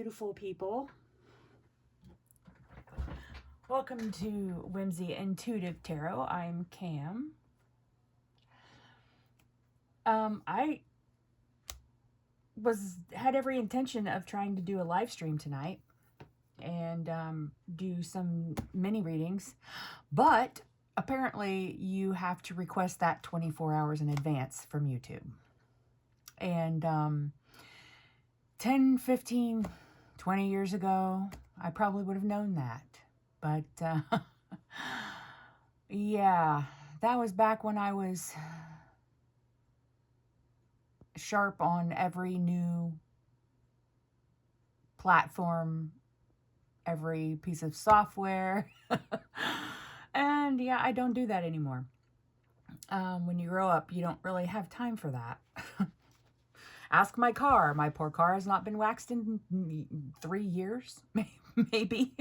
beautiful people. Welcome to Whimsy Intuitive Tarot. I'm Cam. I had every intention of trying to do a live stream tonight and do some mini readings, but apparently you have to request that 24 hours in advance from YouTube. And 10, 15, 20 years ago, I probably would have known that. But yeah, that was back when I was sharp on every new platform, every piece of software. And yeah, I don't do that anymore. When you grow up, you don't really have time for that. Ask my car. My poor car has not been waxed in 3 years, maybe.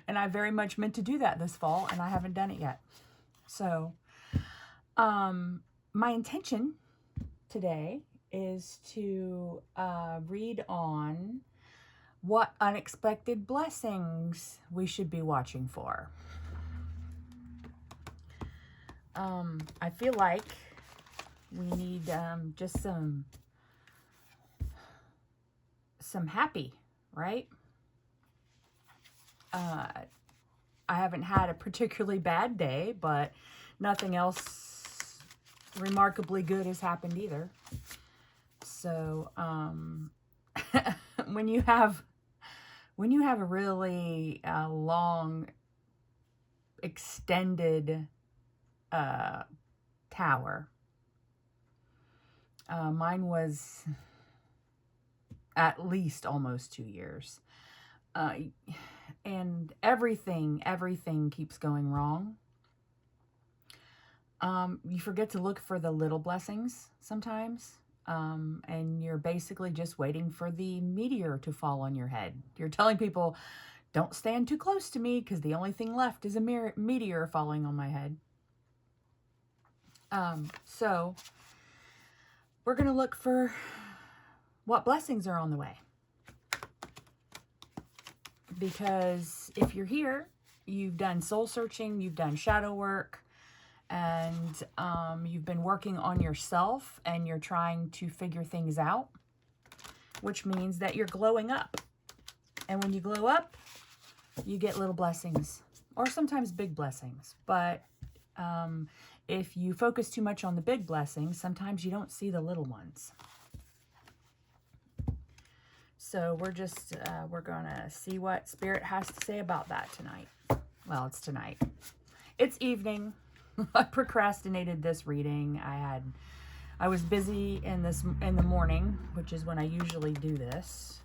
And I very much meant to do that this fall, and I haven't done it yet. So, my intention today is to read on what unexpected blessings we should be watching for. I feel like we need just some happy, right? I haven't had a particularly bad day, but nothing else remarkably good has happened either. So, when you have a really long, extended tower, mine was at least almost 2 years. And everything keeps going wrong. You forget to look for the little blessings sometimes. And you're basically just waiting for the meteor to fall on your head. You're telling people, don't stand too close to me because the only thing left is a meteor falling on my head. So we're going to look for what blessings are on the way. Because if you're here, you've done soul searching, you've done shadow work, and you've been working on yourself and you're trying to figure things out, which means that you're glowing up. And when you glow up, you get little blessings, or sometimes big blessings. But if you focus too much on the big blessings, sometimes you don't see the little ones. So we're just, we're going to see what Spirit has to say about that tonight. Well, it's tonight. It's evening. I procrastinated this reading. I was busy in the morning, which is when I usually do this,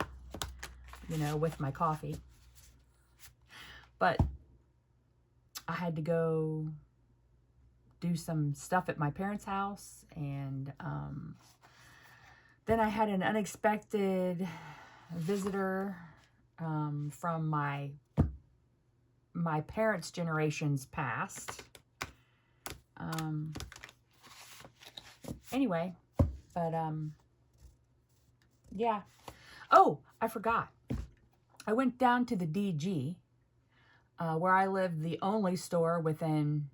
with my coffee. But I had to go do some stuff at my parents' house, and then I had an unexpected visitor from my parents' generations past. Anyway, but yeah. Oh, I forgot. I went down to the DG, where I live, the only store within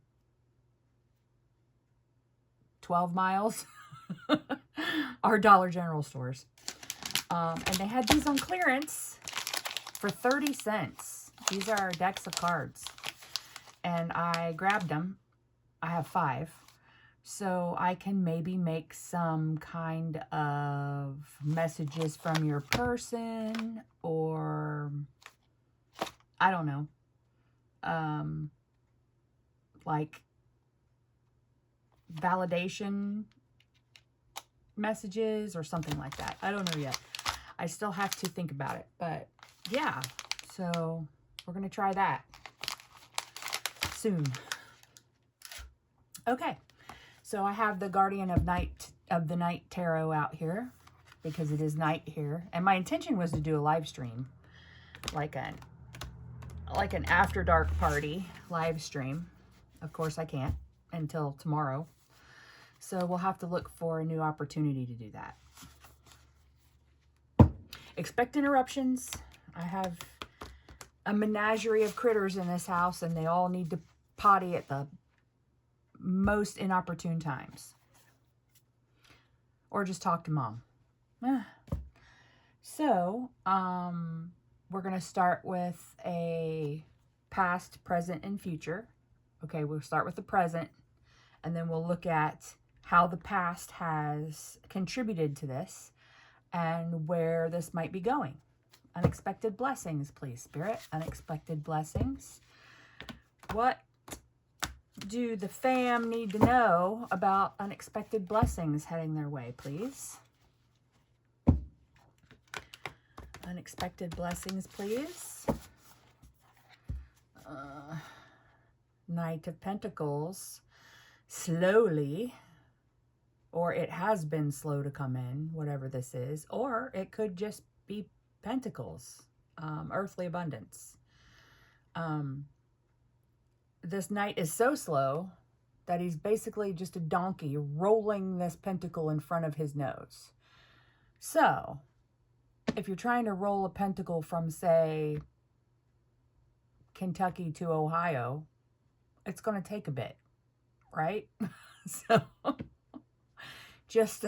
12 miles are Dollar General stores. And they had these on clearance for 30 cents. These are decks of cards. And I grabbed them. I have 5. So I can maybe make some kind of messages from your person, or I don't know. Like validation messages or something like that. I don't know yet. I still have to think about it, but yeah, so we're going to try that soon. Okay, so I have the Guardian of the Night Tarot out here because it is night here, and my intention was to do a live stream, like an after dark party live stream. Of course, I can't until tomorrow, so we'll have to look for a new opportunity to do that. Expect interruptions. I have a menagerie of critters in this house, and they all need to potty at the most inopportune times. Or just talk to mom. So, we're going to start with a past, present, and future. Okay, we'll start with the present, and then we'll look at how the past has contributed to this and where this might be going. Unexpected blessings, please, Spirit. Unexpected blessings. What do the fam need to know about unexpected blessings heading their way, please? Unexpected blessings, please. Knight of Pentacles. Slowly, or it has been slow to come in, whatever this is, or it could just be Pentacles, earthly abundance. This knight is so slow that he's basically just a donkey rolling this pentacle in front of his nose. So, if you're trying to roll a pentacle from, say, Kentucky to Ohio, it's going to take a bit, right? So, just,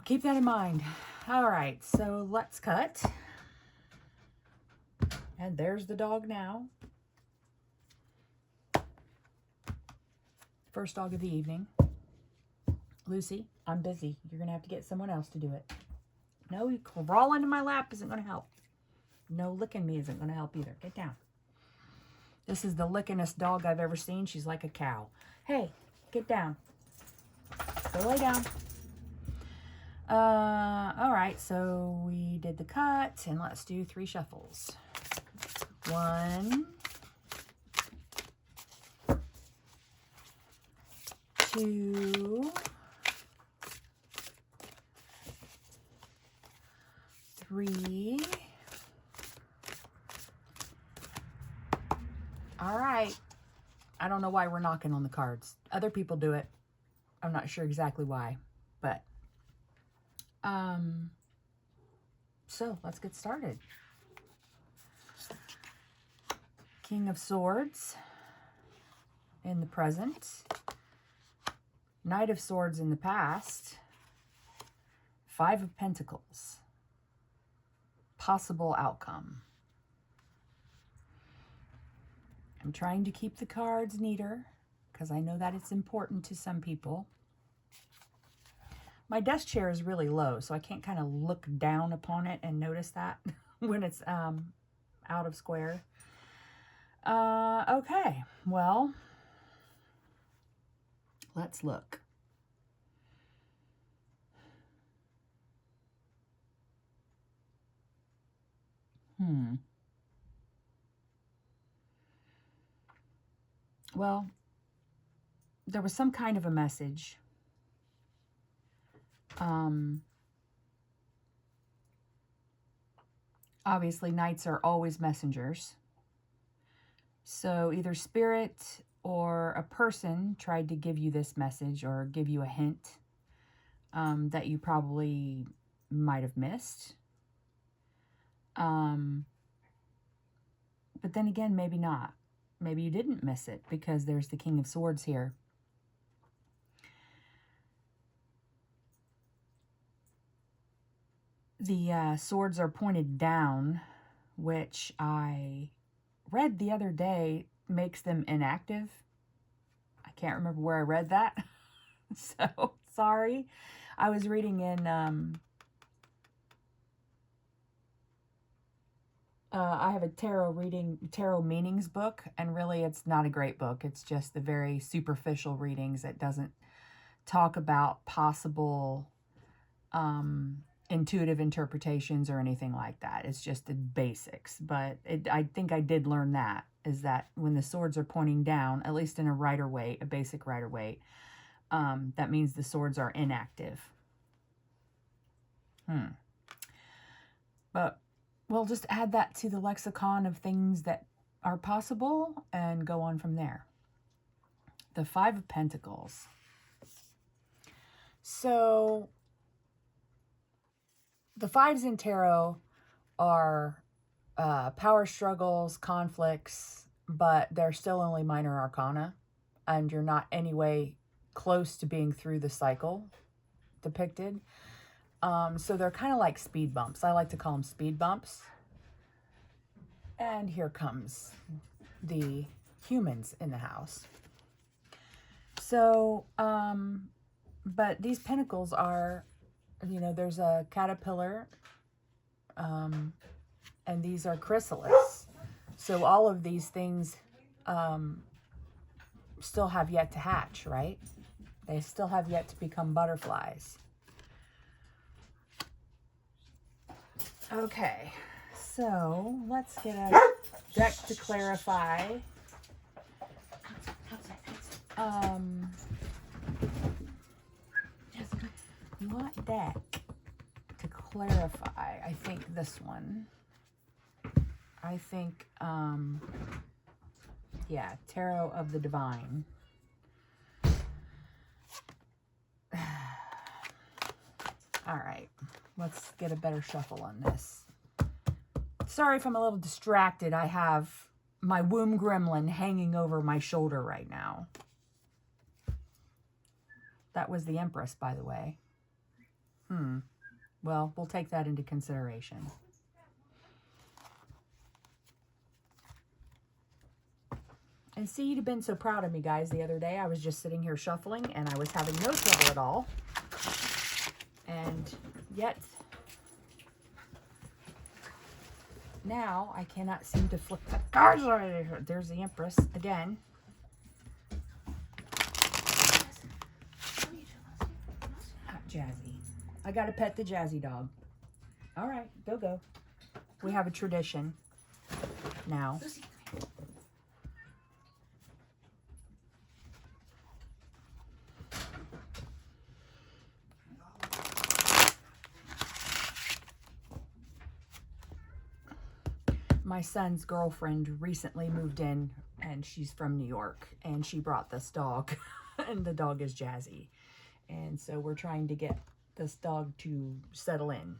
keep that in mind. All right, so let's cut. And there's the dog now. First dog of the evening. Lucy, I'm busy. You're going to have to get someone else to do it. No, you crawl into my lap isn't going to help. No, licking me isn't going to help either. Get down. This is the lickingest dog I've ever seen. She's like a cow. Hey, get down. Go lay down. All right, so we did the cut, and let's do 3 shuffles. 1, 2, 3. All right. I don't know why we're knocking on the cards. Other people do it. I'm not sure exactly why, but so let's get started. King of Swords in the present. Knight of Swords in the past. 5 of Pentacles. Possible outcome. I'm trying to keep the cards neater because I know that it's important to some people. My desk chair is really low, so I can't kind of look down upon it and notice that when it's out of square. Okay, well, let's look. Well, there was some kind of a message. Obviously, knights are always messengers. So either spirit or a person tried to give you this message or give you a hint that you probably might have missed. But then again, maybe not. Maybe you didn't miss it because there's the King of Swords here. The swords are pointed down, which I read the other day makes them inactive. I can't remember where I read that. So, sorry. I was reading in I have a tarot meanings book, and really it's not a great book. It's just the very superficial readings. It doesn't talk about possible intuitive interpretations or anything like that. It's just the basics. But I think I did learn that, is that when the swords are pointing down, at least in a Rider-Waite, a basic Rider-Waite, that means the swords are inactive. But we'll just add that to the lexicon of things that are possible and go on from there. The 5 of Pentacles. So The fives in tarot are power struggles, conflicts, but they're still only minor arcana, and you're not anyway close to being through the cycle depicted. So they're kind of like speed bumps. I like to call them speed bumps. And here comes the humans in the house. So, but these pentacles are, you know, there's a caterpillar, and these are chrysalis. So all of these things still have yet to hatch, right? They still have yet to become butterflies. Okay, so let's get a deck to clarify. What deck to clarify? I think this one. I think, yeah, Tarot of the Divine. All right, let's get a better shuffle on this. Sorry if I'm a little distracted. I have my womb gremlin hanging over my shoulder right now. That was the Empress, by the way. Well, we'll take that into consideration. And see, you'd have been so proud of me, guys, the other day. I was just sitting here shuffling, and I was having no trouble at all. And yet, now I cannot seem to flip the cards. There's the Empress again. Jazzy. I gotta pet the Jazzy dog. All right, go. We have a tradition now. My son's girlfriend recently moved in, and she's from New York, and she brought this dog, and the dog is Jazzy. And so we're trying to get this dog to settle in.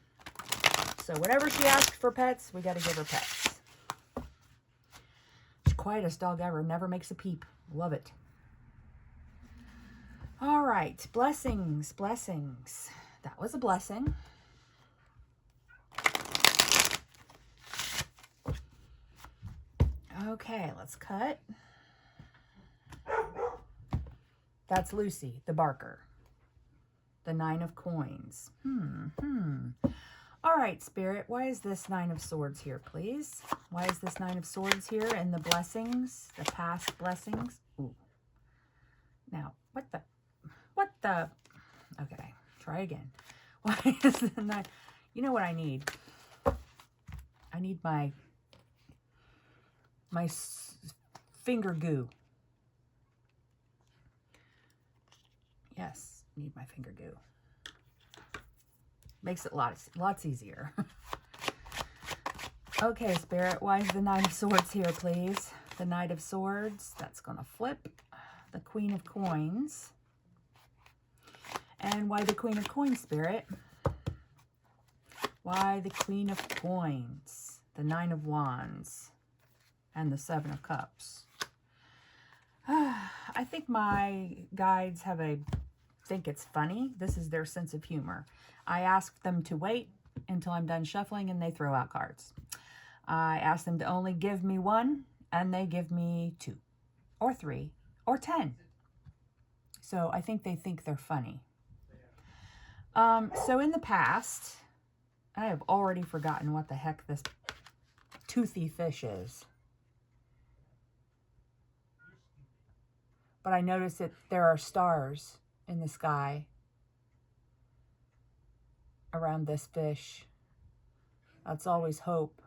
So whenever she asks for pets, we got to give her pets. She's the quietest dog ever, never makes a peep. Love it. All right, blessings. That was a blessing. Okay, let's cut. That's Lucy, the barker. The 9 of coins. All right, Spirit, why is this 9 of swords here, please? Why is this 9 of swords here in the blessings, the past blessings? Ooh. Now, what the, okay, try again. Why is the 9, you know what I need? I need my finger goo. Yes, need my finger goo. Makes it lots easier. Okay, Spirit, why is the 9 of swords here, please? The Knight of Swords, that's going to flip. The Queen of Coins. And why the Queen of Coins, Spirit? Why the Queen of Coins? The 9 of Wands. And the 7 of Cups. I think my guides think it's funny. This is their sense of humor. I ask them to wait until I'm done shuffling, and they throw out cards. I ask them to only give me 1, and they give me 2 or 3 or 10. So I think they think they're funny. So in the past, I have already forgotten what the heck this toothy fish is. But I notice that there are stars in the sky around this fish. That's always hope.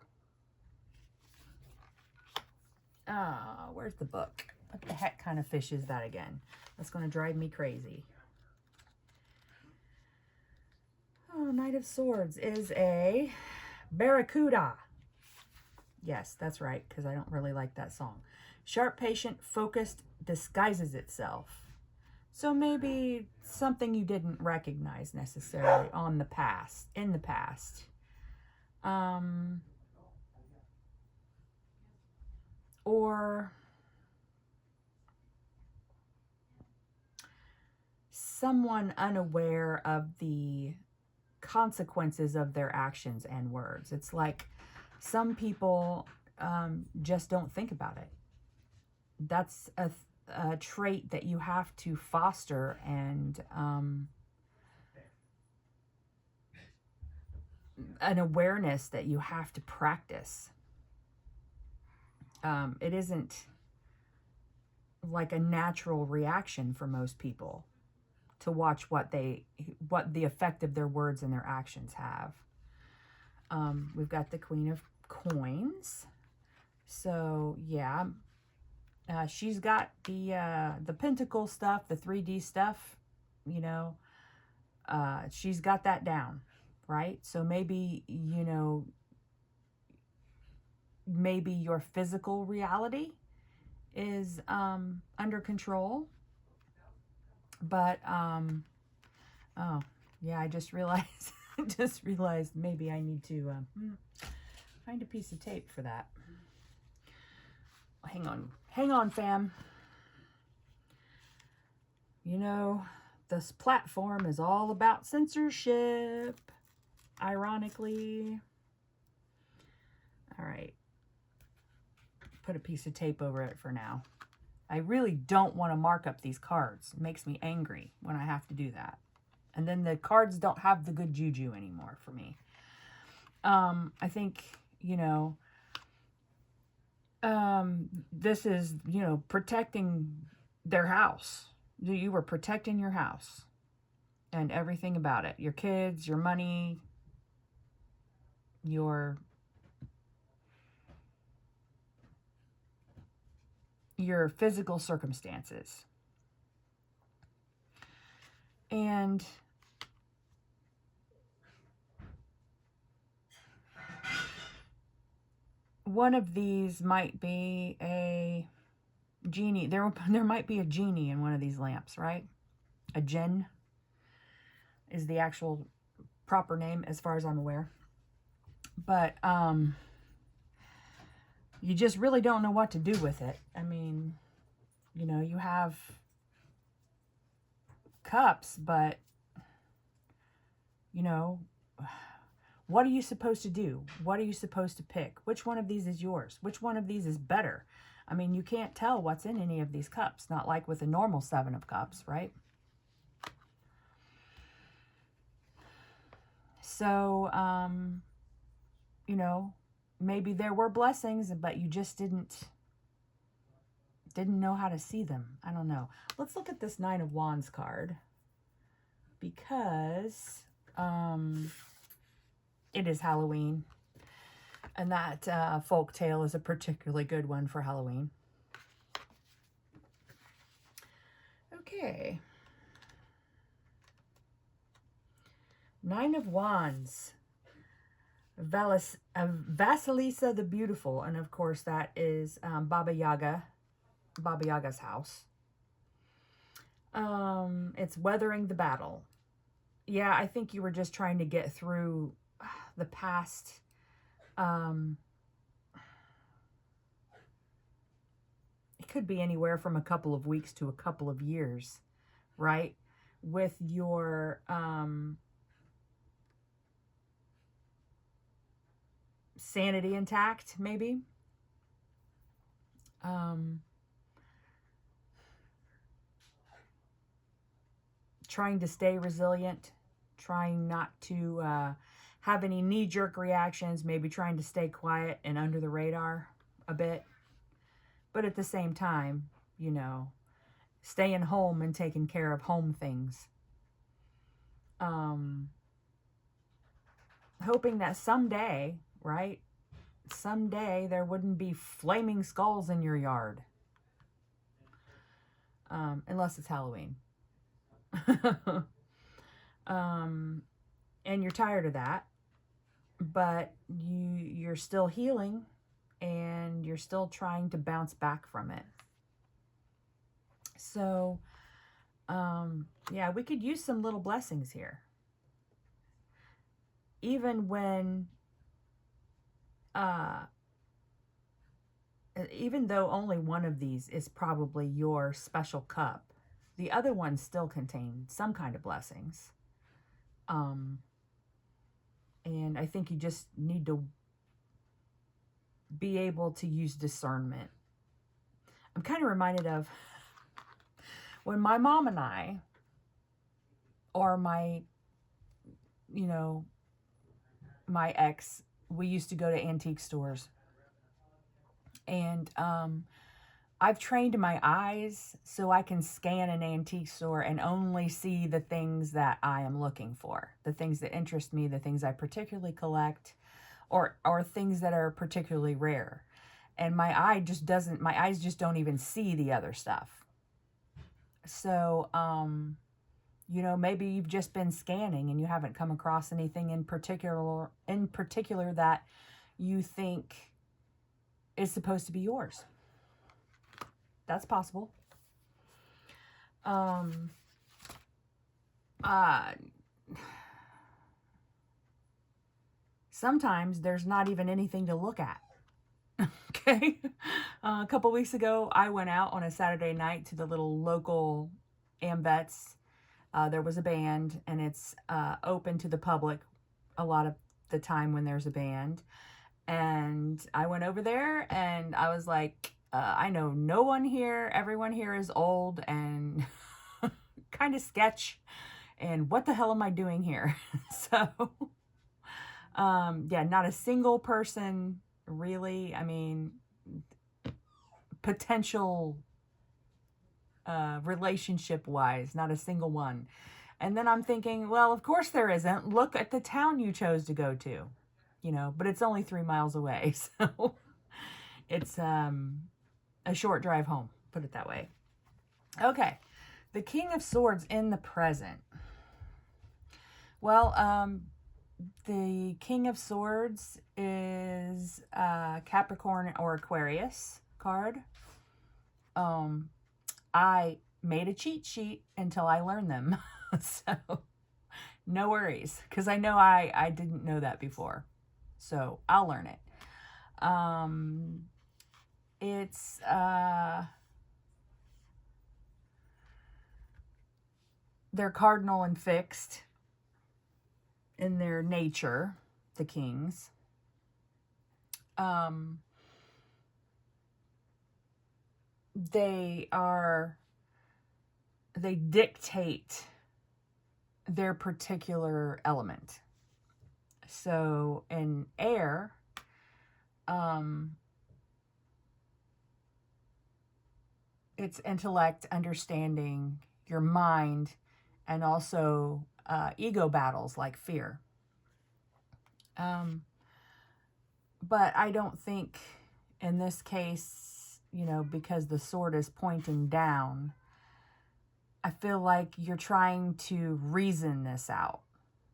Where's the book? What the heck kind of fish is that again? That's going to drive me crazy. Oh, Knight of Swords is a barracuda. Yes, that's right, because I don't really like that song. Sharp, patient, focused, disguises itself. So maybe something you didn't recognize necessarily in the past. Or someone unaware of the consequences of their actions and words. It's like some people just don't think about it. That's a trait that you have to foster and an awareness that you have to practice. It isn't like a natural reaction for most people to watch what the effect of their words and their actions have. We've got the Queen of Coins. So yeah, she's got the pentacle stuff, the 3D stuff, you know, she's got that down, right? So maybe, you know, maybe your physical reality is under control. But, oh, yeah, I just realized, maybe I need to find a piece of tape for that. Hang on, fam. You know, this platform is all about censorship, ironically. All right. Put a piece of tape over it for now. I really don't want to mark up these cards. It makes me angry when I have to do that. And then the cards don't have the good juju anymore for me. I think, you know, this is, you know, protecting their house. You were protecting your house and everything about it. Your kids, your money, your physical circumstances. And one of these might be a genie. There might be a genie in one of these lamps, right? A djinn is the actual proper name as far as I'm aware. But you just really don't know what to do with it. I mean, you know, you have cups, but, you know, what are you supposed to do? What are you supposed to pick? Which one of these is yours? Which one of these is better? I mean, you can't tell what's in any of these cups, not like with a normal 7 of cups, right? So, you know, maybe there were blessings, but you just didn't know how to see them. I don't know. Let's look at this 9 of Wands card, because it is Halloween, and that folk tale is a particularly good one for Halloween. Okay. 9 of Wands. Vasilisa the Beautiful, and of course that is Baba Yaga's house. It's weathering the battle. Yeah, I think you were just trying to get through the past. It could be anywhere from a couple of weeks to a couple of years, right? With your sanity intact, maybe. Trying to stay resilient, trying not to have any knee-jerk reactions, maybe trying to stay quiet and under the radar a bit. But at the same time, you know, staying home and taking care of home things. Hoping that someday, right, someday there wouldn't be flaming skulls in your yard. Unless it's Halloween. And you're tired of that, but you're still healing and you're still trying to bounce back from it. So Yeah, we could use some little blessings here. Even when, even though only one of these is probably your special cup, the other ones still contain some kind of blessings. And I think you just need to be able to use discernment. I'm kind of reminded of when my mom and I, or my, you know, my ex, we used to go to antique stores. And I've trained my eyes so I can scan an antique store and only see the things that I am looking for, the things that interest me, the things I particularly collect, or things that are particularly rare. And my eyes just don't even see the other stuff. So, you know, maybe you've just been scanning and you haven't come across anything in particular that you think is supposed to be yours. That's possible. Sometimes there's not even anything to look at. Okay. A couple weeks ago, I went out on a Saturday night to the little local AMVETS. There was a band, and it's open to the public a lot of the time when there's a band. And I went over there, and I was like, I know no one here. Everyone here is old and kind of sketch. And what the hell am I doing here? So, yeah, not a single person really. I mean, potential relationship wise, not a single one. And then I'm thinking, well, of course there isn't. Look at the town you chose to go to, you know, but it's only 3 miles away. So it's a short drive home, put it that way. Okay. The King of Swords in the present. Well, the King of Swords is Capricorn or Aquarius card. I made a cheat sheet until I learned them. So no worries, because I know I didn't know that before. So I'll learn it. It's they're cardinal and fixed in their nature, the kings. They dictate their particular element. So in air, it's intellect, understanding, your mind, and also ego battles like fear. But I don't think in this case, you know, because the sword is pointing down, I feel like you're trying to reason this out.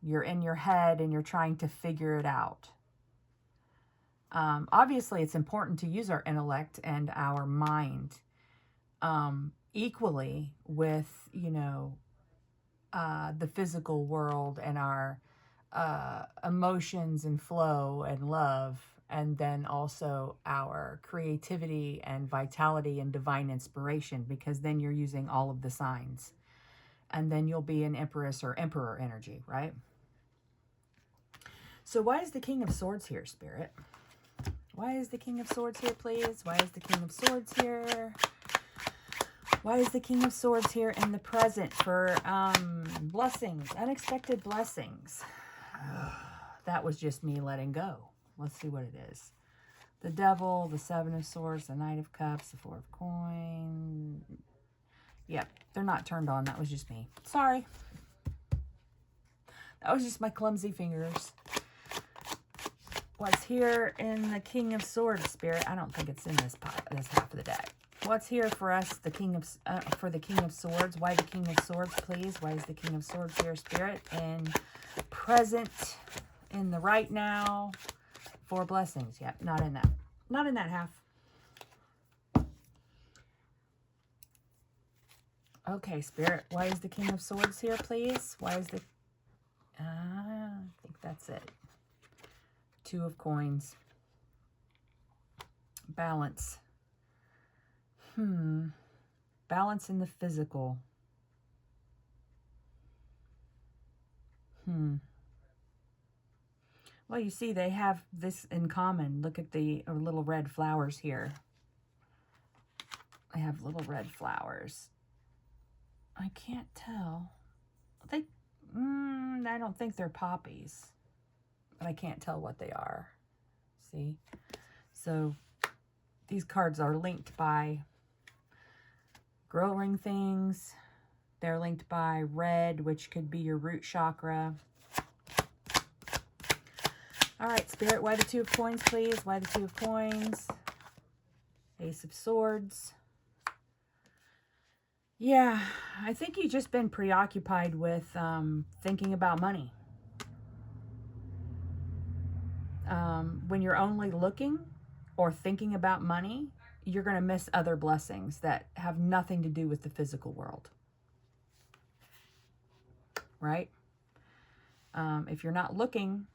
You're in your head and you're trying to figure it out. Obviously, it's important to use our intellect and our mind equally with, you know, the physical world and our emotions and flow and love, and then also our creativity and vitality and divine inspiration, because then you're using all of the signs, and then you'll be an empress or emperor energy, right? So why is the King of Swords here, Spirit? Why is the King of Swords here, please? Why is the King of Swords here? Why is the King of Swords here in the present for blessings, unexpected blessings? That was just me letting go. Let's see what it is. The Devil, the Seven of Swords, the Knight of Cups, the Four of Coins. Yep, they're not turned on. That was just me. Sorry. That was just my clumsy fingers. What's here in the King of Swords, Spirit? I don't think it's in this half of the deck. What's here for us, the King of for the King of Swords? Why the King of Swords, please? Why is the King of Swords here, Spirit? And present, in the right now, for blessings. Yep, not in that. Not in that half. Okay, Spirit, why is the King of Swords here, please? Why is the... I think that's it. Two of Coins. Balance. Balance in the physical. Well, you see, they have this in common. Look at the little red flowers here. They have little red flowers. I can't tell. I don't think they're poppies, but I can't tell what they are. See? So these cards are linked by growing things. They're linked by red, which could be your root chakra. All right, Spirit, why the Two of Coins, please? Why the Two of Coins? Ace of Swords. Yeah, I think you've just been preoccupied with thinking about money. When you're only looking or thinking about money, you're going to miss other blessings that have nothing to do with the physical world. Right? If you're not looking,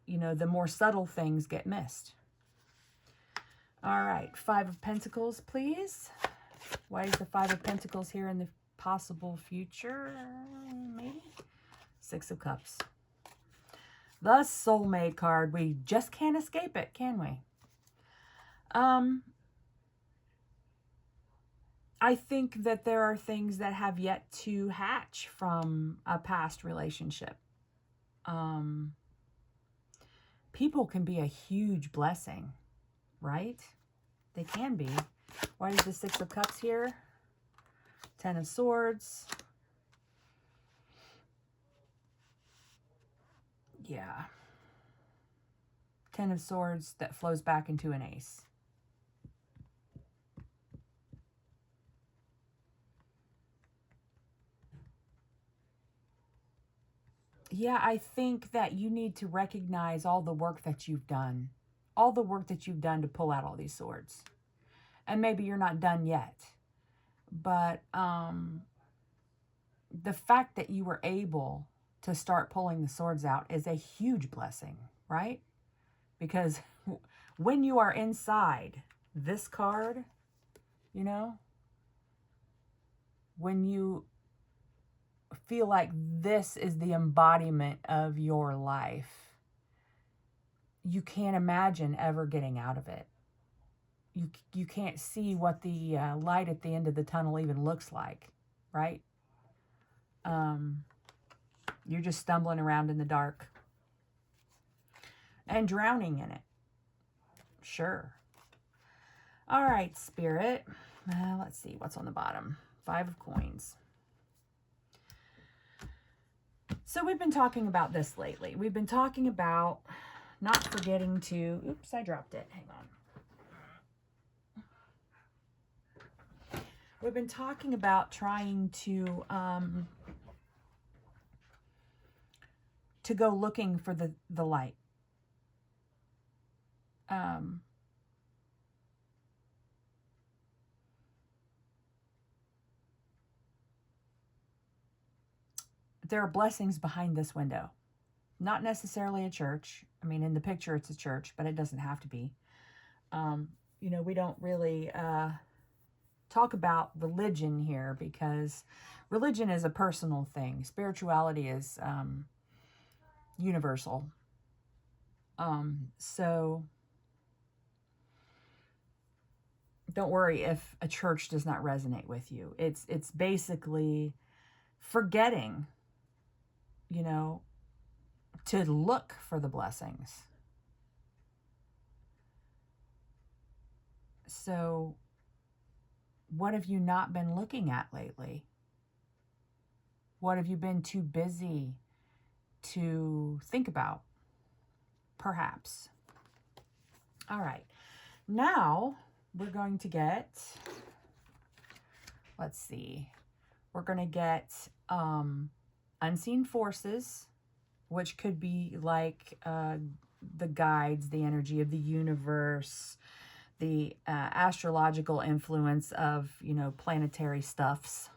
you know, the more subtle things get missed. All right, Five of Pentacles, please. Why is the Five of Pentacles here in the possible future? Maybe? Six of Cups. The Soulmate card. We just can't escape it, can we? I think that there are things that have yet to hatch from a past relationship. People can be a huge blessing, right? They can be. Why is the Six of Cups here? Ten of Swords. Yeah. Ten of Swords that flows back into an ace. Yeah, I think that you need to recognize all the work that you've done. All the work that you've done to pull out all these swords. And maybe you're not done yet. But the fact that you were able to start pulling the swords out is a huge blessing, right? Because when you are inside this card, you know, when you feel like this is the embodiment of your life, you can't imagine ever getting out of it. You can't see what the light at the end of the tunnel even looks like, right? You're just stumbling around in the dark and drowning in it. Sure. All right, Spirit. Let's see what's on the bottom. Five of Coins. So we've been talking about this lately. We've been talking about not forgetting to... Oops, I dropped it. Hang on. We've been talking about trying to go looking for the light. There are blessings behind this window. Not necessarily a church. I mean, in the picture, it's a church, but it doesn't have to be. You know, we don't really talk about religion here because religion is a personal thing. Spirituality is universal. So don't worry if a church does not resonate with you. It's basically forgetting, you know, to look for the blessings. So what have you not been looking at lately? What have you been too busy to think about? Perhaps. All right. Now we're going to get, let's see, we're going to get unseen forces, which could be like the guides, the energy of the universe, the astrological influence of, you know, planetary stuffs.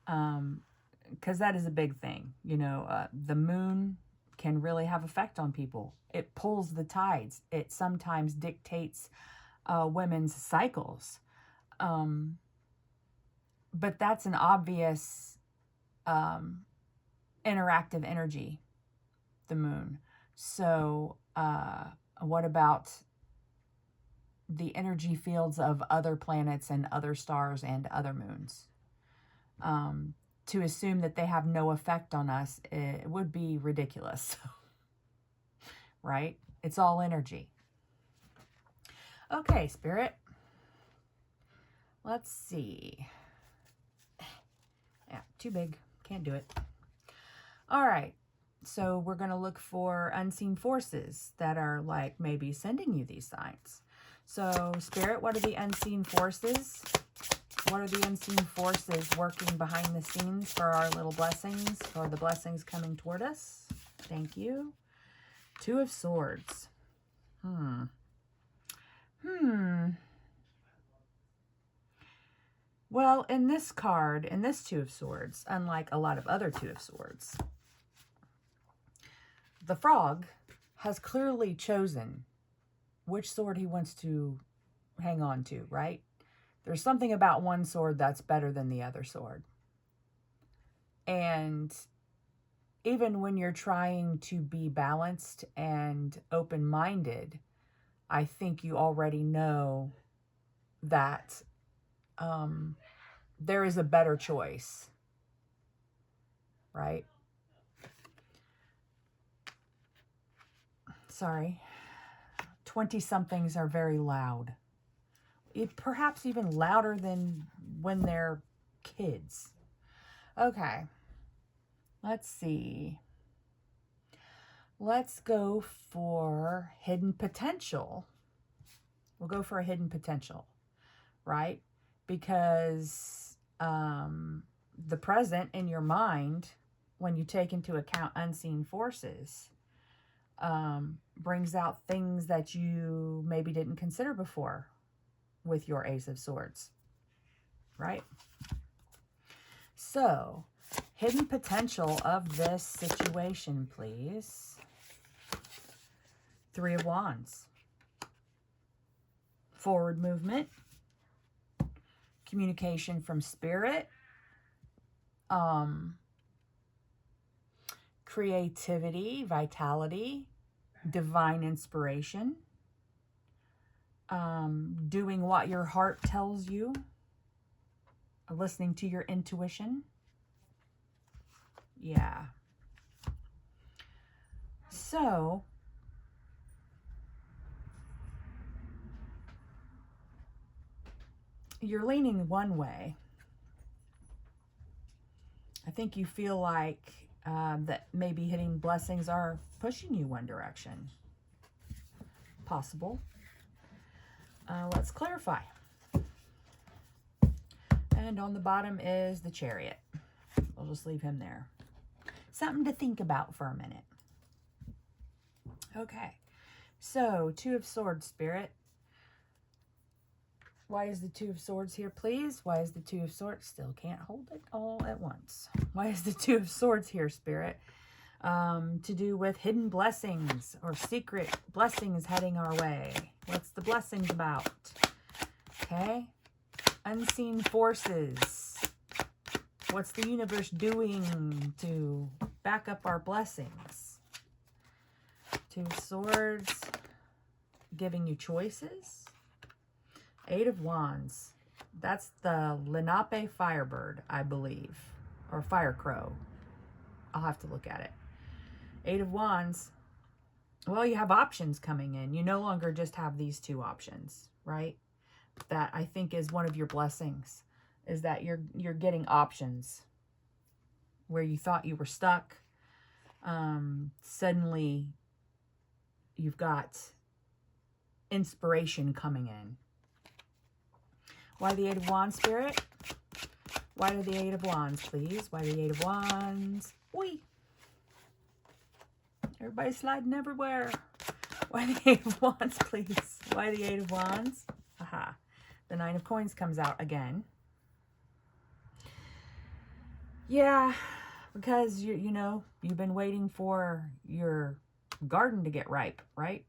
Because that is a big thing. You know, the moon can really have effect on people. It pulls the tides. It sometimes dictates women's cycles. But that's an obvious interactive energy, the moon. So what about the energy fields of other planets and other stars and other moons? To assume that they have no effect on us, it would be ridiculous. Right? It's all energy. Okay, Spirit. Let's see. Yeah, too big. Can't do it. All right. So we're going to look for unseen forces that are like maybe sending you these signs. So, Spirit, what are the unseen forces? What are the unseen forces working behind the scenes for our little blessings, for the blessings coming toward us? Thank you. Two of Swords. Well, in this card, in this Two of Swords, unlike a lot of other Two of Swords, the frog has clearly chosen which sword he wants to hang on to, right? There's something about one sword that's better than the other sword. And even when you're trying to be balanced and open-minded, I think you already know that there is a better choice, right? Sorry. 20-somethings are very loud. Perhaps even louder than when they're kids. Okay. Let's see. Let's go for hidden potential. We'll go for a hidden potential, right? Because the present in your mind, when you take into account unseen forces, brings out things that you maybe didn't consider before with your Ace of Swords, right? So, hidden potential of this situation, please. Three of Wands. Forward movement. Communication from Spirit. Creativity, vitality, divine inspiration. Doing what your heart tells you. Listening to your intuition. Yeah. So, you're leaning one way. I think you feel like that maybe hidden blessings are pushing you one direction. Possible. Let's clarify. And on the bottom is the Chariot. We'll just leave him there. Something to think about for a minute. Okay. So, Two of Swords, Spirit. Why is the Two of Swords here, please? Why is the Two of Swords? Still can't hold it all at once. Why is the Two of Swords here, Spirit? To do with hidden blessings or secret blessings heading our way. What's the blessings about? Okay. Unseen forces. What's the universe doing to back up our blessings? Two of Swords, giving you choices. Eight of Wands. That's the Lenape Firebird, I believe. Or Fire Crow. I'll have to look at it. Eight of Wands. Well, you have options coming in. You no longer just have these two options, right? That I think is one of your blessings. Is that you're getting options. Where you thought you were stuck. Suddenly, you've got inspiration coming in. Why the Eight of Wands, Spirit? Why the Eight of Wands, please? Why the Eight of Wands? Whee! Everybody's sliding everywhere. Why the Eight of Wands, please? Why the Eight of Wands? Aha. The Nine of Coins comes out again. Yeah, because you know, you've been waiting for your garden to get ripe, right?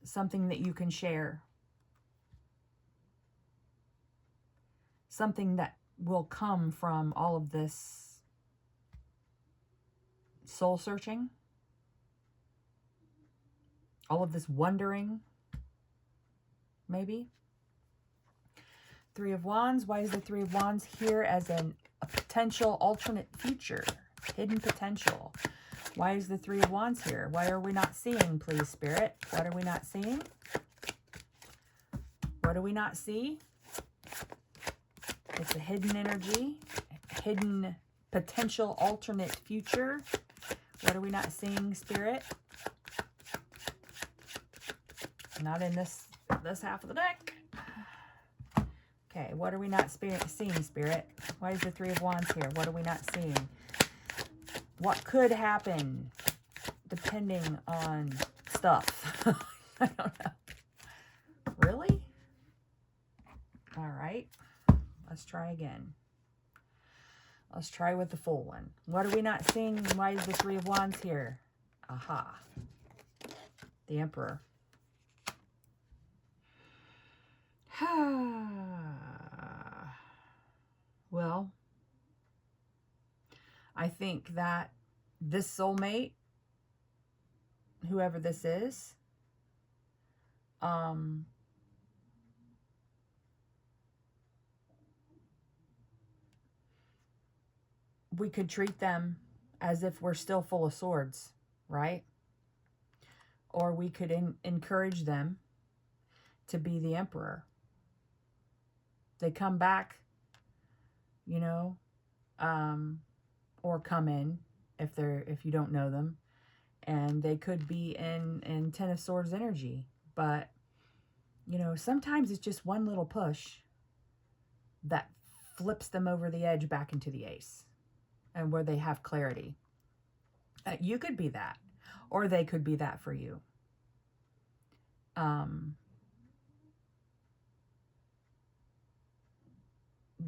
Something that you can share. Something that will come from all of this soul searching, all of this wondering, maybe. Three of Wands. Why is the Three of Wands here as a potential alternate future? Hidden potential. Why is the Three of Wands here? Why are we not seeing, please, Spirit? What are we not seeing? What do we not see? It's a hidden energy, hidden potential alternate future. What are we not seeing, Spirit? Not in this half of the deck. Okay, what are we not seeing, Spirit? Why is the Three of Wands here? What are we not seeing? What could happen depending on stuff? I don't know. Really? All right. Let's try again. Let's try with the full one. What are we not seeing? Why is the Three of Wands here? Aha. The Emperor. Well, I think that this soulmate, whoever this is, we could treat them as if we're still full of swords, right? Or we could encourage them to be the Emperor. They come back, you know, or come in if you don't know them, and they could be in Ten of Swords energy. But you know, sometimes it's just one little push that flips them over the edge back into the Ace, and where they have clarity. You could be that, or they could be that for you.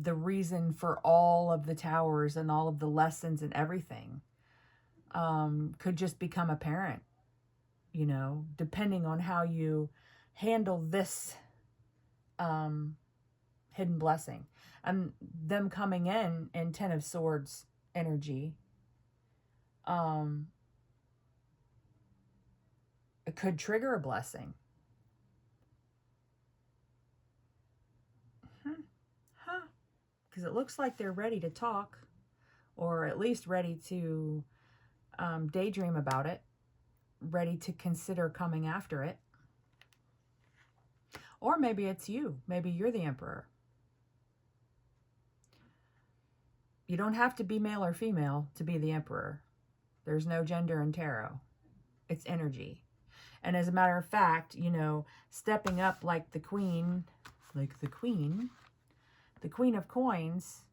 The reason for all of the towers and all of the lessons and everything could just become apparent, you know, depending on how you handle this hidden blessing. And them coming in Ten of Swords energy, it could trigger a blessing. Because it looks like they're ready to talk, or at least ready to daydream about it, ready to consider coming after it. Or maybe it's you. Maybe you're the Emperor. You don't have to be male or female to be the Emperor. There's no gender in tarot. It's energy. And as a matter of fact, you know, stepping up like the Queen of Coins,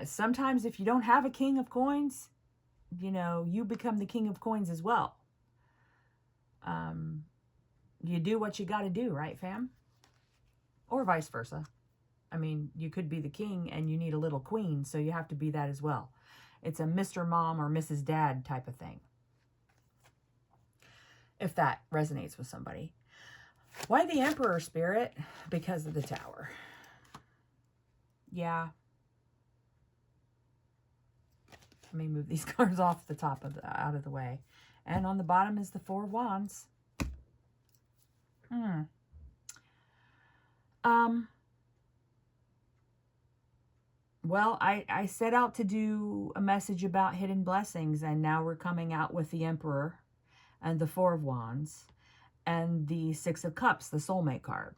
sometimes if you don't have a King of Coins, you know, you become the King of Coins as well. You do what you got to do, right, fam? Or vice versa. I mean, you could be the king and you need a little queen, so you have to be that as well. It's a Mr. Mom or Mrs. Dad type of thing, if that resonates with somebody. Why the Emperor, Spirit? Because of the Tower. Yeah. Let me move these cards off the top of out of the way. And on the bottom is the Four of Wands. Well, I set out to do a message about hidden blessings, and now we're coming out with the Emperor and the Four of Wands and the Six of Cups, the soulmate card.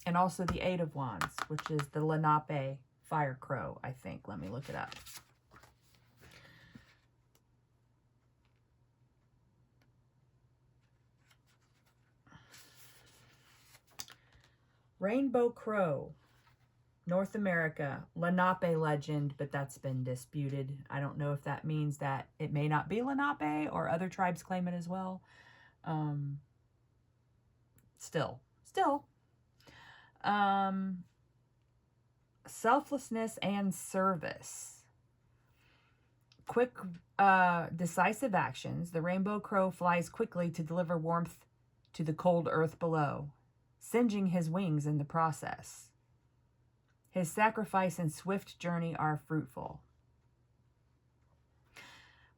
And also the Eight of Wands, which is the Lenape fire crow, I think. Let me look it up. Rainbow crow, North America, Lenape legend, but that's been disputed. I don't know if that means that it may not be Lenape or other tribes claim it as well. Still. selflessness and service. Quick, decisive actions. The rainbow crow flies quickly to deliver warmth to the cold earth below, singeing his wings in the process. His sacrifice and swift journey are fruitful.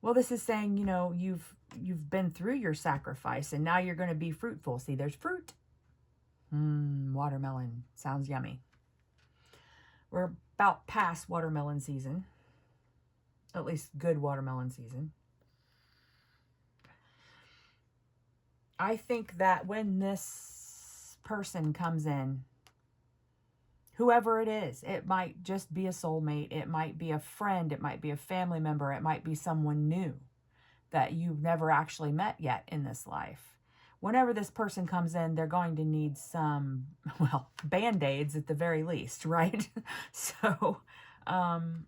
Well, this is saying, you've been through your sacrifice and now you're going to be fruitful. See, there's fruit. Watermelon. Sounds yummy. We're about past watermelon season. At least good watermelon season. I think that when this person comes in, whoever it is, it might just be a soulmate, it might be a friend, it might be a family member, it might be someone new that you've never actually met yet in this life. Whenever this person comes in, they're going to need some, Band-Aids at the very least, right? So, and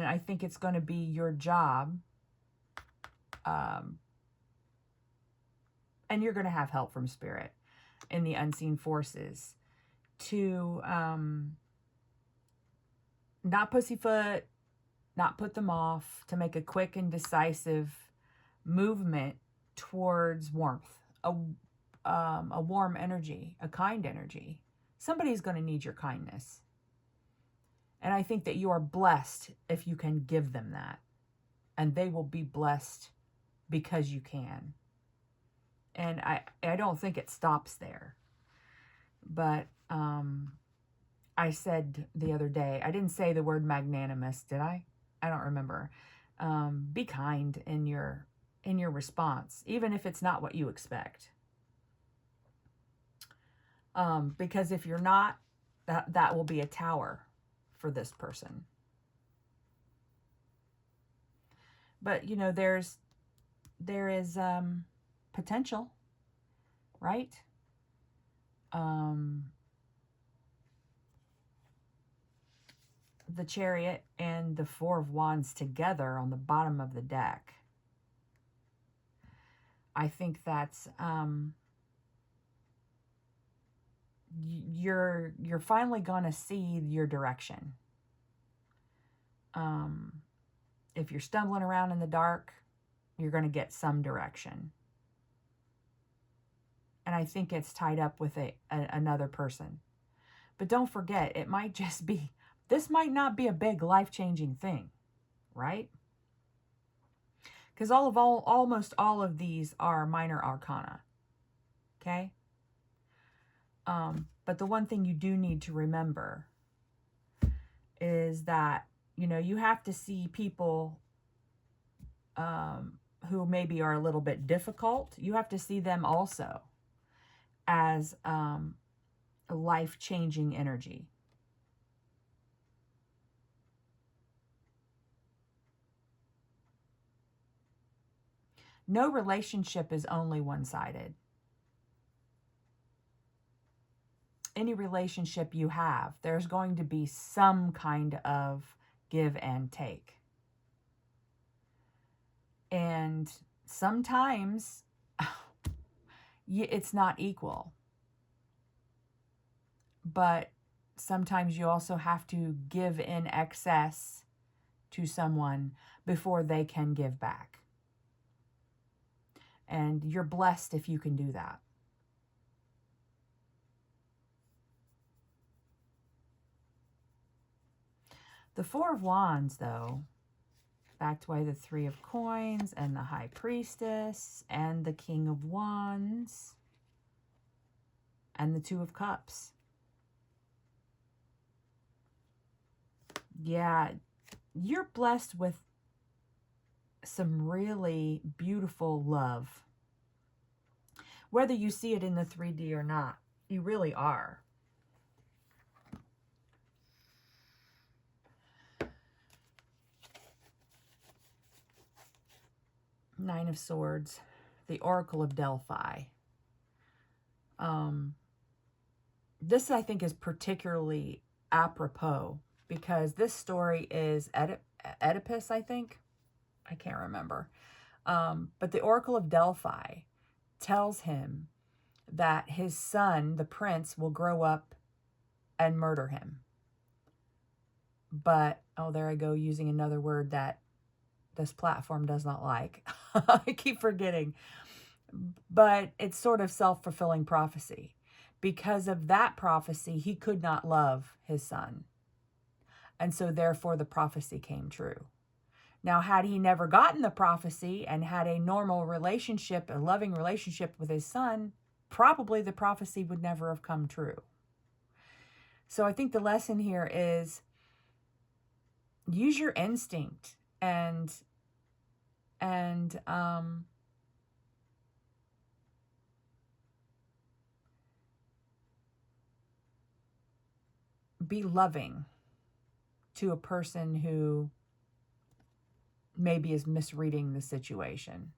I think it's going to be your job, and you're going to have help from spirit and the unseen forces to not pussyfoot, not put them off, to make a quick and decisive movement towards warmth, a warm energy, a kind energy. Somebody's going to need your kindness. And I think that you are blessed if you can give them that. And they will be blessed because you can. And I don't think it stops there. But I said the other day, I didn't say the word magnanimous, did I? I don't remember. Be kind in your response, even if it's not what you expect. Because if you're not, that will be a tower for this person. But there is potential, right? The Chariot and the Four of Wands together on the bottom of the deck. I think that's you're finally going to see your direction. If you're stumbling around in the dark, you're going to get some direction. And I think it's tied up with another person. But don't forget, it might just be, this might not be a big life-changing thing, right? Because almost all of these are minor arcana, okay? But the one thing you do need to remember is that, you have to see people who maybe are a little bit difficult. You have to see them also as a life-changing energy. No relationship is only one-sided. Any relationship you have, there's going to be some kind of give and take. And sometimes it's not equal. But sometimes you also have to give in excess to someone before they can give back. And you're blessed if you can do that. The Four of Wands, though, backed by the Three of Coins and the High Priestess and the King of Wands and the Two of Cups. Yeah, you're blessed with some really beautiful love. Whether you see it in the 3D or not, you really are. Nine of Swords, the Oracle of Delphi. This, I think, is particularly apropos because this story is Oedipus, I think. I can't remember. But the Oracle of Delphi tells him that his son, the prince, will grow up and murder him. but, oh, there I go using another word that this platform does not like. I keep forgetting. But it's sort of self-fulfilling prophecy. Because of that prophecy, he could not love his son. And so therefore the prophecy came true. Now, had he never gotten the prophecy and had a normal relationship, a loving relationship with his son, probably the prophecy would never have come true. So I think the lesson here is use your instinct and be loving to a person who maybe is misreading the situation.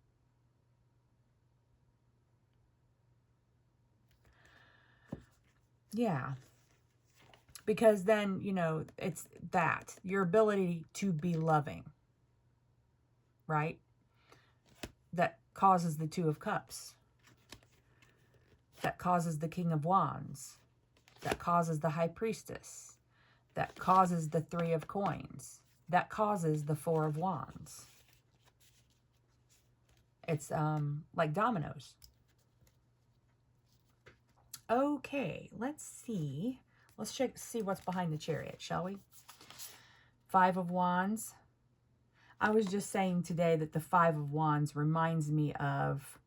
Yeah. Because then, you know, it's that, your ability to be loving, right? That causes the Two of Cups. That causes the King of Wands. That causes the High Priestess. That causes the Three of Coins. That causes the Four of Wands. It's like dominoes. Okay, let's see. Let's see what's behind the Chariot, shall we? Five of Wands. I was just saying today that the Five of Wands reminds me of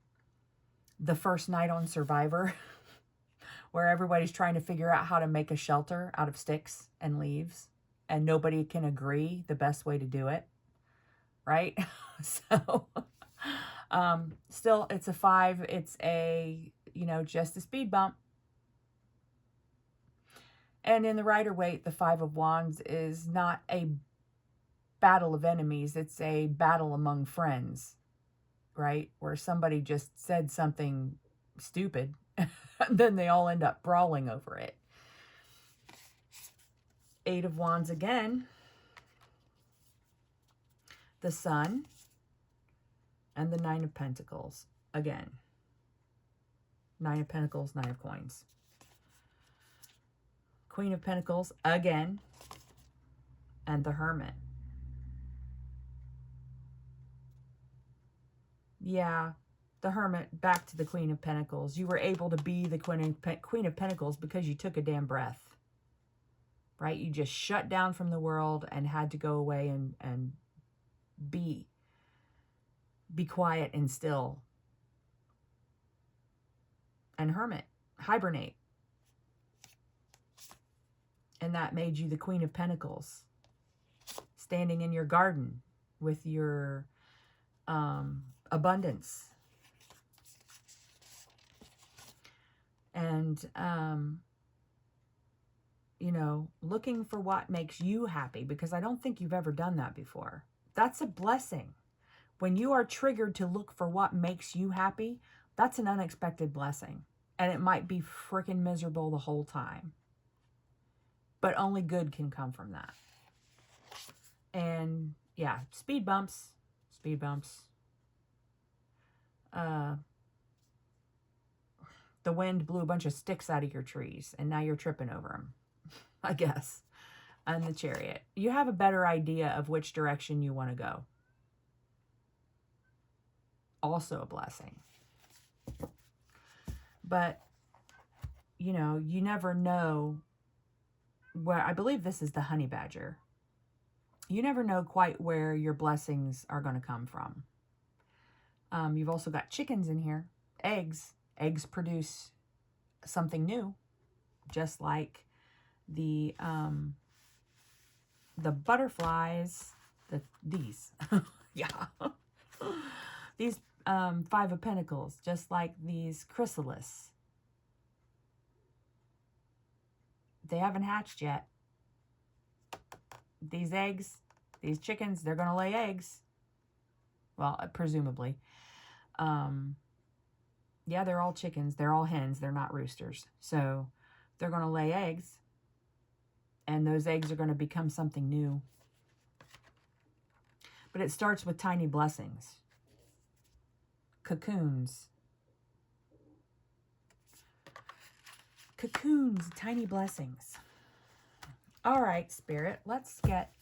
the first night on Survivor, where everybody's trying to figure out how to make a shelter out of sticks and leaves, and nobody can agree the best way to do it, right? So, still, it's a 5. It's a, you know, just a speed bump. And in the Rider-Waite, the Five of Wands is not a battle of enemies. It's a battle among friends, right? Where somebody just said something stupid, and then they all end up brawling over it. Eight of Wands again. The Sun. And the Nine of Pentacles again. Nine of Pentacles, Nine of Coins. Queen of Pentacles again. And the Hermit. Yeah, the Hermit, back to the Queen of Pentacles. You were able to be the Queen of Pentacles because you took a damn breath. Right? You just shut down from the world and had to go away and be quiet and still. And Hermit, hibernate. And that made you the Queen of Pentacles. Standing in your garden with your abundance. And, you know, looking for what makes you happy, because I don't think you've ever done that before. That's a blessing. When you are triggered to look for what makes you happy, that's an unexpected blessing. And it might be freaking miserable the whole time. But only good can come from that. And yeah, speed bumps. Speed bumps. The wind blew a bunch of sticks out of your trees, and now you're tripping over them, I guess. And the Chariot. You have a better idea of which direction you want to go. Also a blessing. But, you know, you never know where, I believe this is the honey badger. You never know quite where your blessings are going to come from. You've also got chickens in here. Eggs. Eggs produce something new. Just like the butterflies. These. Yeah. These Five of Pentacles. Just like these chrysalis. They haven't hatched yet. These eggs, these chickens, they're going to lay eggs. Well, presumably. Yeah, they're all chickens. They're all hens. They're not roosters. So they're going to lay eggs. And those eggs are going to become something new. But it starts with tiny blessings. Cocoons. Cocoons, tiny blessings. All right, Spirit, let's get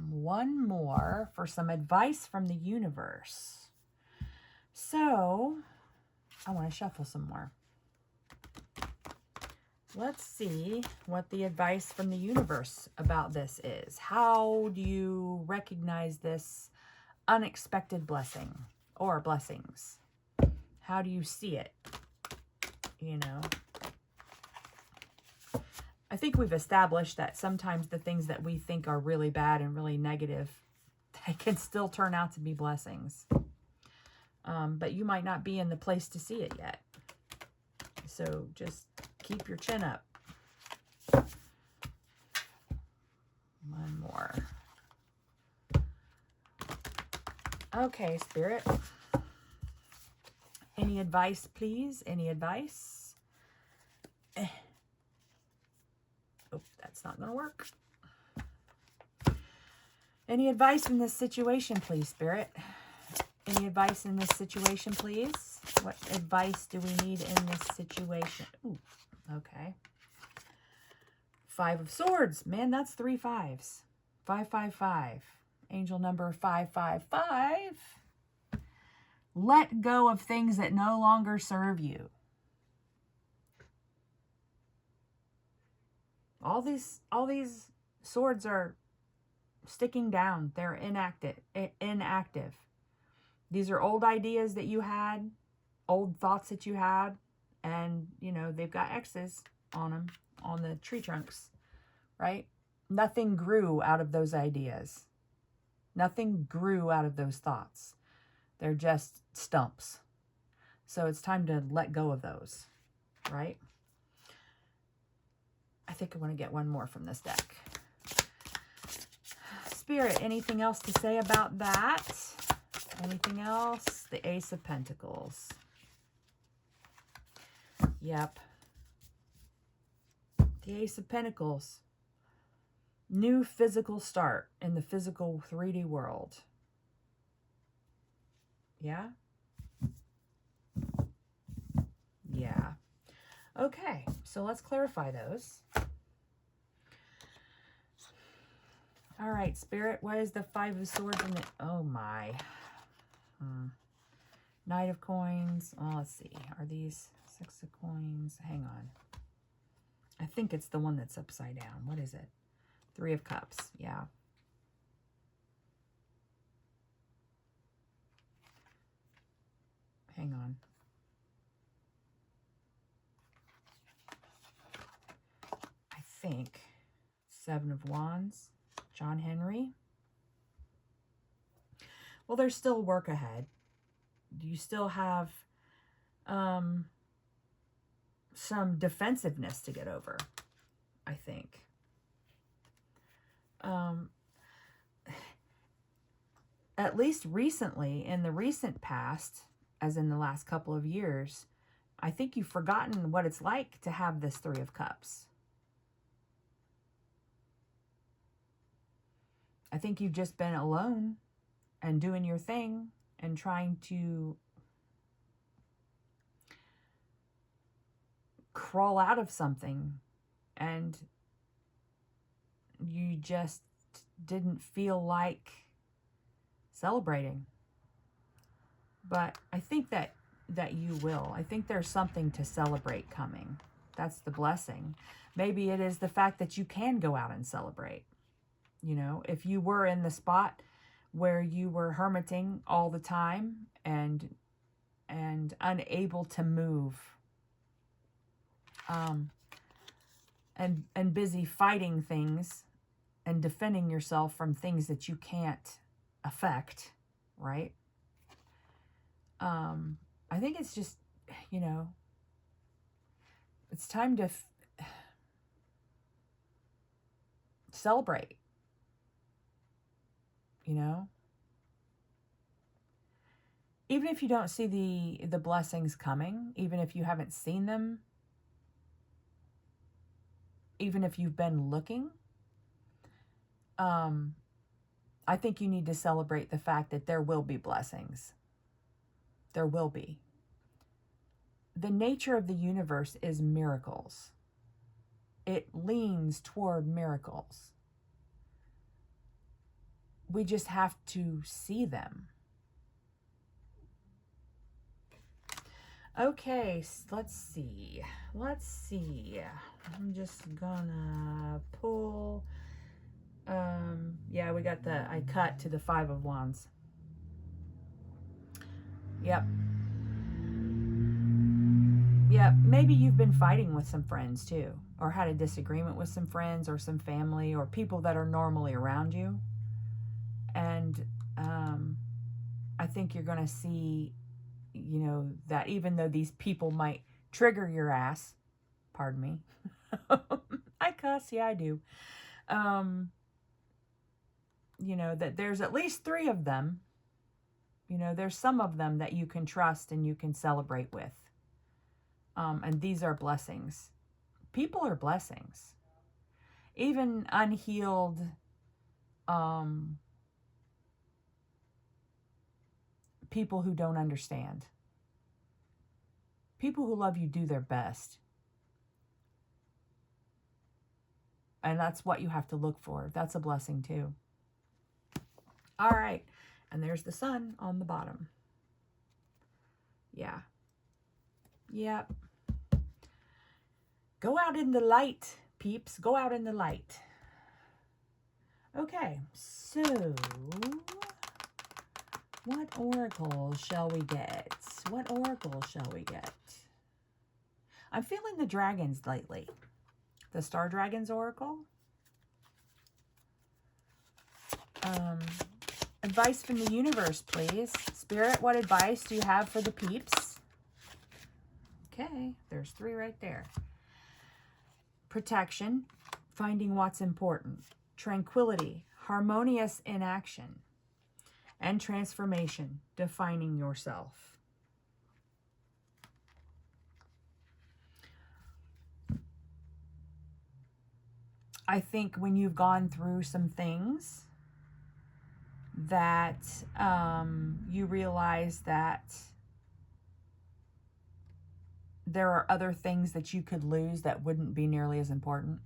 one more for some advice from the universe. So, I want to shuffle some more. Let's see what the advice from the universe about this is. How do you recognize this unexpected blessing or blessings? How do you see it? You know, I think we've established that sometimes the things that we think are really bad and really negative, they can still turn out to be blessings. But you might not be in the place to see it yet. So just keep your chin up. One more. Okay, Spirit. Any advice, please? Any advice? Oh, that's not going to work. Any advice in this situation, please, Spirit? Any advice in this situation, please? What advice do we need in this situation? Ooh, okay. 5 of Swords. Man, that's 3 5s. 555. Angel number 555. Let go of things that no longer serve you. All these swords are sticking down. They're inactive. These are old ideas that you had, old thoughts that you had, and, you know, they've got X's on them, on the tree trunks, right? Nothing grew out of those ideas. Nothing grew out of those thoughts. They're just stumps. So it's time to let go of those, right? I think I want to get one more from this deck. Spirit, anything else to say about that? Anything else? The Ace of Pentacles. Yep. The Ace of Pentacles. New physical start in the physical 3D world. Yeah? Yeah. Okay, so let's clarify those. All right, Spirit, what is the 5 of Swords in the... Oh, my. Knight of Coins. Oh, let's see. Are these 6 of Coins? Hang on. I think it's the one that's upside down. What is it? 3 of Cups. Yeah. Hang on. I think 7 of Wands. John Henry. Well, there's still work ahead. You still have some defensiveness to get over, I think. At least recently, in the recent past, as in the last couple of years, I think you've forgotten what it's like to have this 3 of Cups. I think you've just been alone and doing your thing and trying to crawl out of something, and you just didn't feel like celebrating. But I think that you will. I think there's something to celebrate coming. That's the blessing. Maybe it is the fact that you can go out and celebrate. You know, if you were in the spot where you were hermiting all the time and unable to move, and busy fighting things and defending yourself from things that you can't affect, right? I think it's just, you know, it's time to celebrate, you know? Even if you don't see the blessings coming, even if you haven't seen them, even if you've been looking, I think you need to celebrate the fact that there will be blessings. There will be. The nature of the universe is miracles. it leans toward miracles. We just have to see them. Okay, let's see. I'm just gonna pull. Yeah, we got I cut to the 5 of Wands. Yep. Maybe you've been fighting with some friends too, or had a disagreement with some friends or some family or people that are normally around you. And I think you're going to see, that even though these people might trigger your ass, pardon me, I cuss, yeah, I do. That there's at least 3 of them. There's some of them that you can trust and you can celebrate with. And these are blessings. People are blessings. Even unhealed, people who don't understand. People who love you do their best. And that's what you have to look for. That's a blessing too. All right. And there's the sun on the bottom. Yeah. Yep. Go out in the light, peeps. Go out in the light. Okay. So, what oracle shall we get? What oracle shall we get? I'm feeling the dragons lately. The Star Dragons oracle. Advice from the universe, please. Spirit, what advice do you have for the peeps? Okay, there's 3 right there. Protection, finding what's important. Tranquility, harmonious inaction. And transformation, defining yourself. I think when you've gone through some things that you realize that there are other things that you could lose that wouldn't be nearly as important.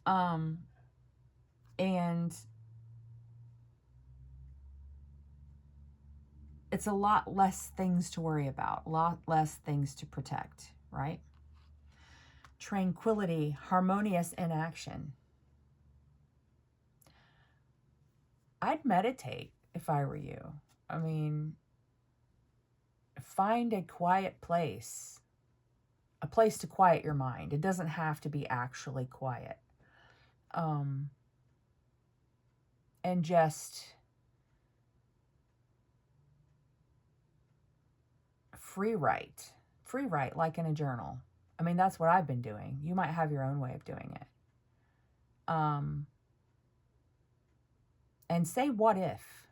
And it's a lot less things to worry about, a lot less things to protect, right? Tranquility, harmonious inaction. I'd meditate if I were you. I mean, find a quiet place, a place to quiet your mind. It doesn't have to be actually quiet. And just free write like in a journal. I mean, that's what I've been doing. You might have your own way of doing it. And say what if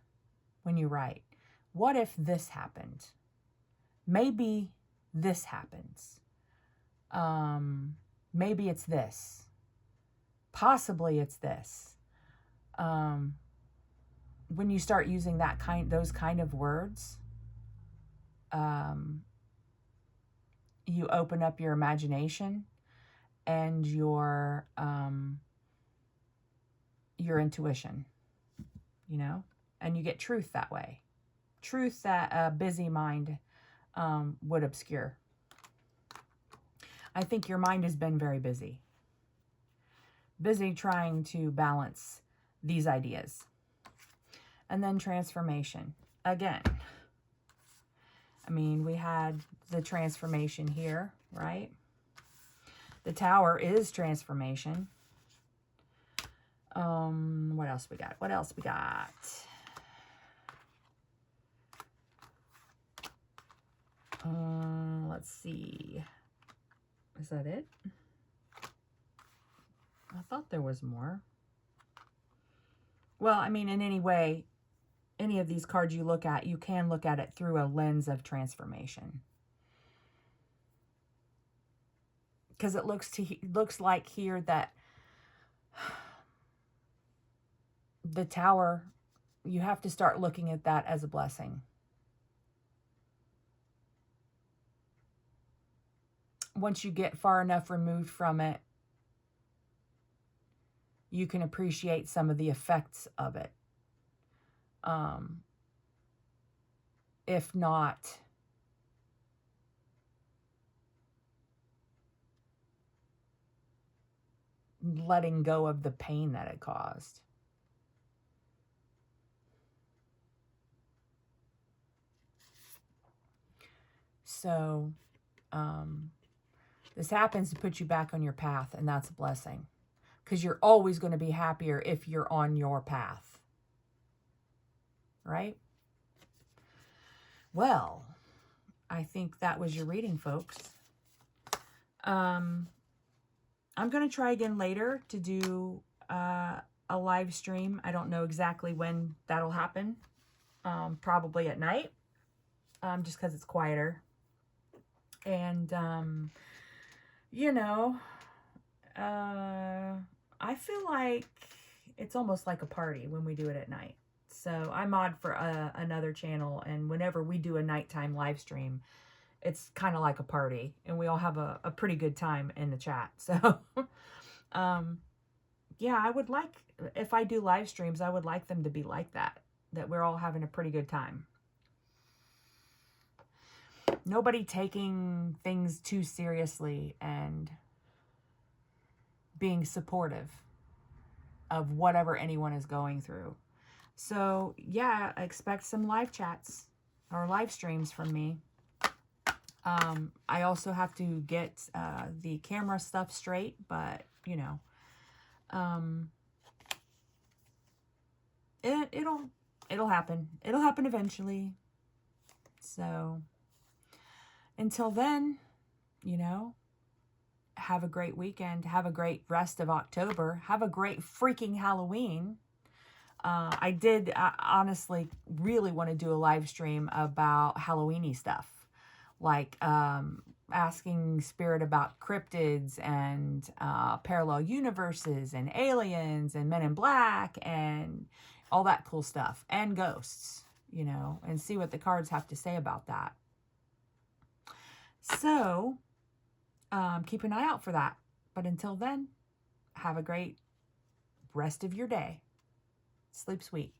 when you write. What if this happened? Maybe this happens. Maybe it's this. Possibly it's this. When you start using those kind of words, you open up your imagination and your intuition, and you get truth that way. Truth that a busy mind would obscure. I think your mind has been very busy trying to balance these ideas. And then transformation. Again, I mean, we had the transformation here, right? The Tower is transformation. What else we got? Let's see. Is that it? I thought there was more. Well, I mean, in any way, any of these cards you look at, you can look at it through a lens of transformation. Because it looks like here that the Tower, you have to start looking at that as a blessing. once you get far enough removed from it, you can appreciate some of the effects of it. If not, letting go of the pain that it caused. So, this happens to put you back on your path, and that's a blessing. Because you're always going to be happier if you're on your path. Right? Well, I think that was your reading, folks. I'm going to try again later to do a live stream. I don't know exactly when that'll happen. Probably at night. Just because it's quieter. And, you know, I feel like it's almost like a party when we do it at night. So I mod for another channel, and whenever we do a nighttime live stream, it's kind of like a party, and we all have a pretty good time in the chat. So, yeah, I would like, if I do live streams, I would like them to be like that we're all having a pretty good time. Nobody taking things too seriously and being supportive of whatever anyone is going through. So, yeah, expect some live chats or live streams from me. I also have to get the camera stuff straight, but, you know, it'll happen. It'll happen eventually. So, until then, you know, have a great weekend. Have a great rest of October. Have a great freaking Halloween. I did honestly really want to do a live stream about Halloweeny stuff. Like asking Spirit about cryptids and parallel universes and aliens and Men in Black and all that cool stuff. And ghosts, you know, and see what the cards have to say about that. So, keep an eye out for that. But until then, have a great rest of your day. Sleep sweet.